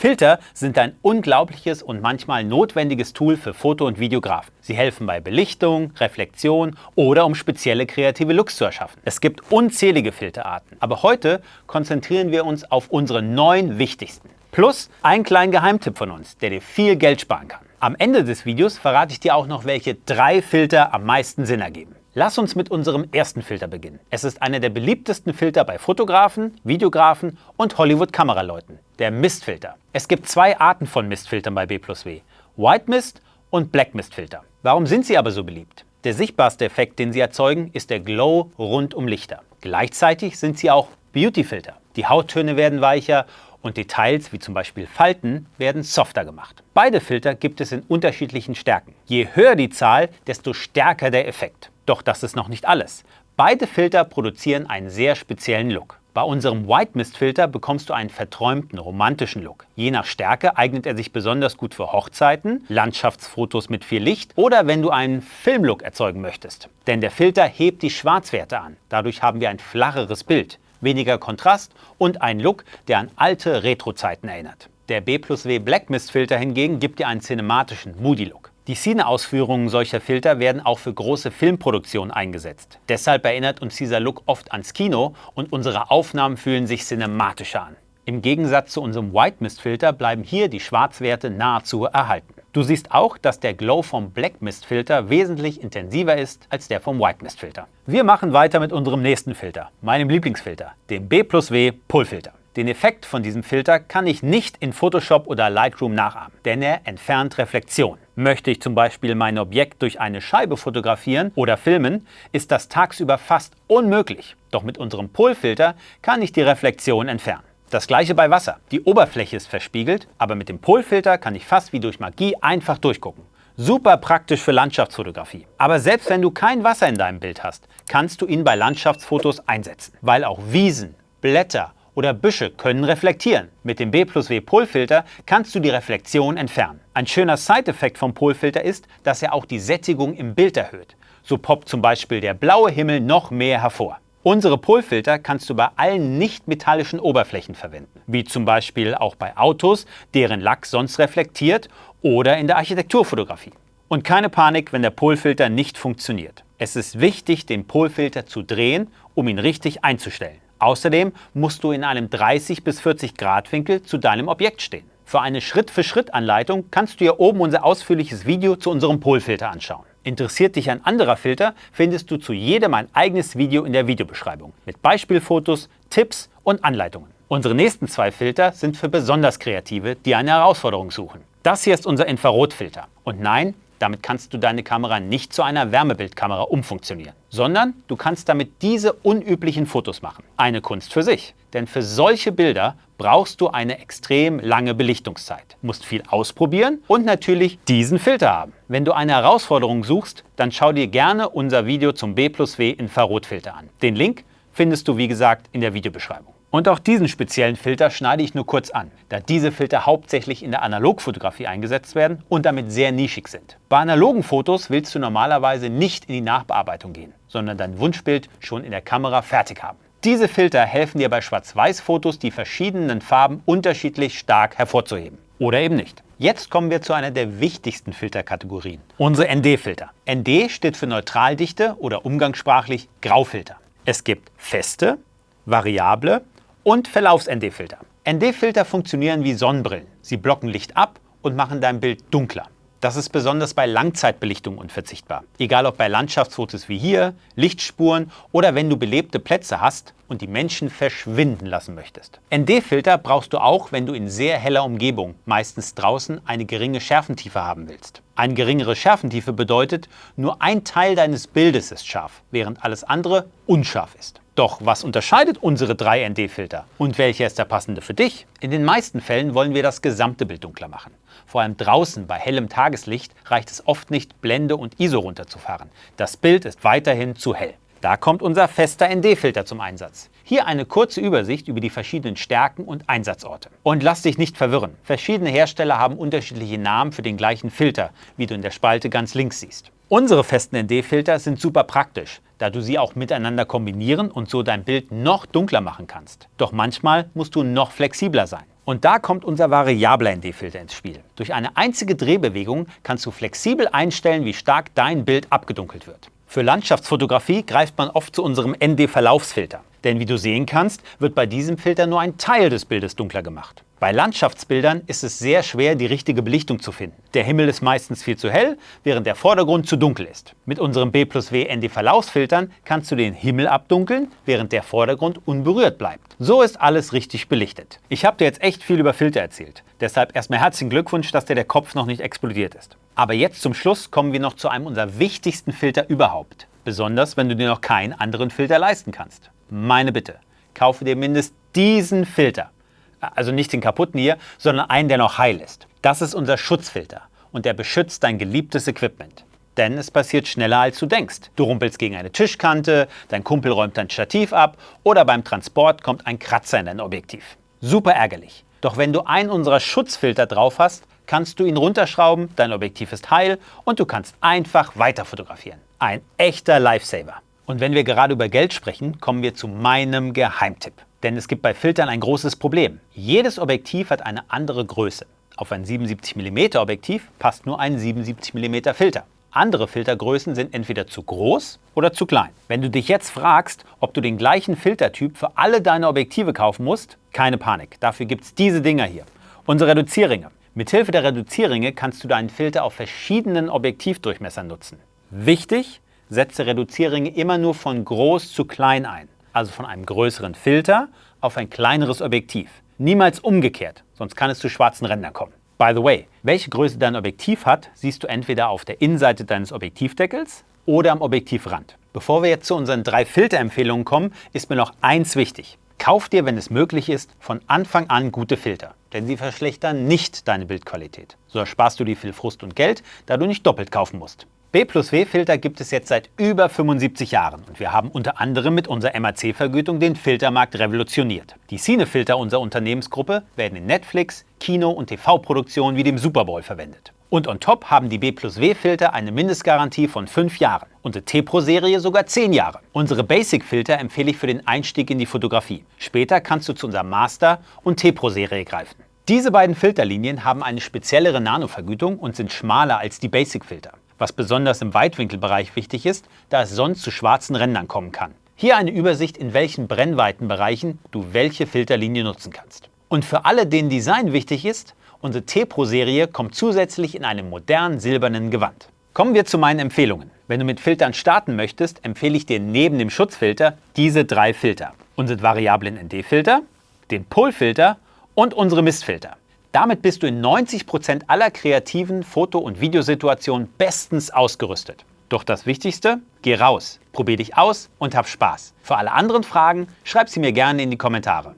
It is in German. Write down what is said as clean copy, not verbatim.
Filter sind ein unglaubliches und manchmal notwendiges Tool für Foto- und Videografen. Sie helfen bei Belichtung, Reflexion oder um spezielle kreative Looks zu erschaffen. Es gibt unzählige Filterarten, aber heute konzentrieren wir uns auf unsere 9 wichtigsten. Plus einen kleinen Geheimtipp von uns, der dir viel Geld sparen kann. Am Ende des Videos verrate ich dir auch noch, welche 3 Filter am meisten Sinn ergeben. Lass uns mit unserem ersten Filter beginnen. Es ist einer der beliebtesten Filter bei Fotografen, Videografen und Hollywood-Kameraleuten, der Mistfilter. Es gibt 2 Arten von Mistfiltern bei B+W, White Mist und Black Mist Filter. Warum sind sie aber so beliebt? Der sichtbarste Effekt, den sie erzeugen, ist der Glow rund um Lichter. Gleichzeitig sind sie auch Beauty-Filter. Die Hauttöne werden weicher und Details wie zum Beispiel Falten werden softer gemacht. Beide Filter gibt es in unterschiedlichen Stärken. Je höher die Zahl, desto stärker der Effekt. Doch das ist noch nicht alles. Beide Filter produzieren einen sehr speziellen Look. Bei unserem White Mist Filter bekommst du einen verträumten, romantischen Look. Je nach Stärke eignet er sich besonders gut für Hochzeiten, Landschaftsfotos mit viel Licht oder wenn du einen Filmlook erzeugen möchtest. Denn der Filter hebt die Schwarzwerte an. Dadurch haben wir ein flacheres Bild, weniger Kontrast und einen Look, der an alte Retro-Zeiten erinnert. Der B+W Black Mist Filter hingegen gibt dir einen cinematischen, moody Look. Die Cine-Ausführungen solcher Filter werden auch für große Filmproduktionen eingesetzt. Deshalb erinnert uns dieser Look oft ans Kino und unsere Aufnahmen fühlen sich cinematischer an. Im Gegensatz zu unserem White Mist Filter bleiben hier die Schwarzwerte nahezu erhalten. Du siehst auch, dass der Glow vom Black Mist Filter wesentlich intensiver ist als der vom White Mist Filter. Wir machen weiter mit unserem nächsten Filter, meinem Lieblingsfilter, dem B+W Pull Filter. Den Effekt von diesem Filter kann ich nicht in Photoshop oder Lightroom nachahmen, denn er entfernt Reflexion. Möchte ich zum Beispiel mein Objekt durch eine Scheibe fotografieren oder filmen, ist das tagsüber fast unmöglich. Doch mit unserem Pull-Filter kann ich die Reflexion entfernen. Das gleiche bei Wasser. Die Oberfläche ist verspiegelt, aber mit dem Pull-Filter kann ich fast wie durch Magie einfach durchgucken. Super praktisch für Landschaftsfotografie. Aber selbst wenn du kein Wasser in deinem Bild hast, kannst du ihn bei Landschaftsfotos einsetzen, weil auch Wiesen, Blätter oder Büsche können reflektieren. Mit dem B+W Pull-Filter kannst du die Reflexion entfernen. Ein schöner Side-Effekt vom Pull-Filter ist, dass er auch die Sättigung im Bild erhöht. So poppt zum Beispiel der blaue Himmel noch mehr hervor. Unsere Pull-Filter kannst du bei allen nicht-metallischen Oberflächen verwenden, wie zum Beispiel auch bei Autos, deren Lack sonst reflektiert, oder in der Architekturfotografie. Und keine Panik, wenn der Pull-Filter nicht funktioniert. Es ist wichtig, den Pull-Filter zu drehen, um ihn richtig einzustellen. Außerdem musst du in einem 30 bis 40 Grad Winkel zu deinem Objekt stehen. Für eine Schritt-für-Schritt-Anleitung kannst du hier oben unser ausführliches Video zu unserem Pull-Filter anschauen. Interessiert dich ein anderer Filter, findest du zu jedem ein eigenes Video in der Videobeschreibung mit Beispielfotos, Tipps und Anleitungen. Unsere nächsten 2 Filter sind für besonders Kreative, die eine Herausforderung suchen. Das hier ist unser Infrarotfilter. Und nein, damit kannst du deine Kamera nicht zu einer Wärmebildkamera umfunktionieren, sondern du kannst damit diese unüblichen Fotos machen. Eine Kunst für sich, denn für solche Bilder brauchst du eine extrem lange Belichtungszeit, musst viel ausprobieren und natürlich diesen Filter haben. Wenn du eine Herausforderung suchst, dann schau dir gerne unser Video zum B+W Infrarotfilter an. Den Link findest du wie gesagt in der Videobeschreibung. Und auch diesen speziellen Filter schneide ich nur kurz an, da diese Filter hauptsächlich in der Analogfotografie eingesetzt werden und damit sehr nischig sind. Bei analogen Fotos willst du normalerweise nicht in die Nachbearbeitung gehen, sondern dein Wunschbild schon in der Kamera fertig haben. Diese Filter helfen dir bei Schwarz-Weiß-Fotos, die verschiedenen Farben unterschiedlich stark hervorzuheben. Oder eben nicht. Jetzt kommen wir zu einer der wichtigsten Filterkategorien, unsere ND-Filter. ND steht für Neutraldichte oder umgangssprachlich Graufilter. Es gibt feste, variable und Verlaufs-ND-Filter. ND-Filter funktionieren wie Sonnenbrillen. Sie blocken Licht ab und machen dein Bild dunkler. Das ist besonders bei Langzeitbelichtung unverzichtbar. Egal ob bei Landschaftsfotos wie hier, Lichtspuren oder wenn du belebte Plätze hast und die Menschen verschwinden lassen möchtest. ND-Filter brauchst du auch, wenn du in sehr heller Umgebung, meistens draußen, eine geringe Schärfentiefe haben willst. Eine geringere Schärfentiefe bedeutet, nur ein Teil deines Bildes ist scharf, während alles andere unscharf ist. Doch was unterscheidet unsere 3 ND-Filter? Und welcher ist der passende für dich? In den meisten Fällen wollen wir das gesamte Bild dunkler machen. Vor allem draußen bei hellem Tageslicht reicht es oft nicht, Blende und ISO runterzufahren. Das Bild ist weiterhin zu hell. Da kommt unser fester ND-Filter zum Einsatz. Hier eine kurze Übersicht über die verschiedenen Stärken und Einsatzorte. Und lass dich nicht verwirren. Verschiedene Hersteller haben unterschiedliche Namen für den gleichen Filter, wie du in der Spalte ganz links siehst. Unsere festen ND-Filter sind super praktisch, da du sie auch miteinander kombinieren und so dein Bild noch dunkler machen kannst. Doch manchmal musst du noch flexibler sein. Und da kommt unser variabler ND-Filter ins Spiel. Durch eine einzige Drehbewegung kannst du flexibel einstellen, wie stark dein Bild abgedunkelt wird. Für Landschaftsfotografie greift man oft zu unserem ND-Verlaufsfilter. Denn wie du sehen kannst, wird bei diesem Filter nur ein Teil des Bildes dunkler gemacht. Bei Landschaftsbildern ist es sehr schwer, die richtige Belichtung zu finden. Der Himmel ist meistens viel zu hell, während der Vordergrund zu dunkel ist. Mit unserem B+W ND-Verlaufsfiltern kannst du den Himmel abdunkeln, während der Vordergrund unberührt bleibt. So ist alles richtig belichtet. Ich habe dir jetzt echt viel über Filter erzählt. Deshalb erstmal herzlichen Glückwunsch, dass dir der Kopf noch nicht explodiert ist. Aber jetzt zum Schluss kommen wir noch zu einem unserer wichtigsten Filter überhaupt. Besonders, wenn du dir noch keinen anderen Filter leisten kannst. Meine Bitte, kaufe dir mindestens diesen Filter. Also nicht den kaputten hier, sondern einen, der noch heil ist. Das ist unser Schutzfilter und der beschützt dein geliebtes Equipment. Denn es passiert schneller, als du denkst. Du rumpelst gegen eine Tischkante, dein Kumpel räumt dein Stativ ab oder beim Transport kommt ein Kratzer in dein Objektiv. Super ärgerlich. Doch wenn du einen unserer Schutzfilter drauf hast, kannst du ihn runterschrauben, dein Objektiv ist heil und du kannst einfach weiter fotografieren. Ein echter Lifesaver. Und wenn wir gerade über Geld sprechen, kommen wir zu meinem Geheimtipp. Denn es gibt bei Filtern ein großes Problem. Jedes Objektiv hat eine andere Größe. Auf ein 77 mm Objektiv passt nur ein 77 mm Filter. Andere Filtergrößen sind entweder zu groß oder zu klein. Wenn du dich jetzt fragst, ob du den gleichen Filtertyp für alle deine Objektive kaufen musst, keine Panik. Dafür gibt es diese Dinger hier. Unsere Reduzierringe. Mithilfe der Reduzierringe kannst du deinen Filter auf verschiedenen Objektivdurchmessern nutzen. Wichtig, setze Reduzierringe immer nur von groß zu klein ein. Also von einem größeren Filter auf ein kleineres Objektiv. Niemals umgekehrt, sonst kann es zu schwarzen Rändern kommen. By the way, welche Größe dein Objektiv hat, siehst du entweder auf der Innenseite deines Objektivdeckels oder am Objektivrand. Bevor wir jetzt zu unseren 3 Filterempfehlungen kommen, ist mir noch eins wichtig. Kauf dir, wenn es möglich ist, von Anfang an gute Filter, denn sie verschlechtern nicht deine Bildqualität. So ersparst du dir viel Frust und Geld, da du nicht doppelt kaufen musst. B+W-Filter gibt es jetzt seit über 75 Jahren und wir haben unter anderem mit unserer MAC-Vergütung den Filtermarkt revolutioniert. Die Cine-Filter unserer Unternehmensgruppe werden in Netflix, Kino- und TV-Produktionen wie dem Super Bowl verwendet. Und on top haben die B+W-Filter eine Mindestgarantie von 5 Jahren. Unsere T-Pro-Serie sogar 10 Jahre. Unsere Basic-Filter empfehle ich für den Einstieg in die Fotografie. Später kannst du zu unserer Master- und T-Pro-Serie greifen. Diese beiden Filterlinien haben eine speziellere Nano-Vergütung und sind schmaler als die Basic-Filter. Was besonders im Weitwinkelbereich wichtig ist, da es sonst zu schwarzen Rändern kommen kann. Hier eine Übersicht, in welchen Brennweitenbereichen du welche Filterlinie nutzen kannst. Und für alle, denen Design wichtig ist, unsere T-Pro-Serie kommt zusätzlich in einem modernen silbernen Gewand. Kommen wir zu meinen Empfehlungen. Wenn du mit Filtern starten möchtest, empfehle ich dir neben dem Schutzfilter diese 3 Filter. Unseren variablen ND-Filter, den Pull-Filter und unsere Mistfilter. Damit bist du in 90% aller kreativen Foto- und Videosituationen bestens ausgerüstet. Doch das Wichtigste, geh raus, probier dich aus und hab Spaß. Für alle anderen Fragen, schreib sie mir gerne in die Kommentare.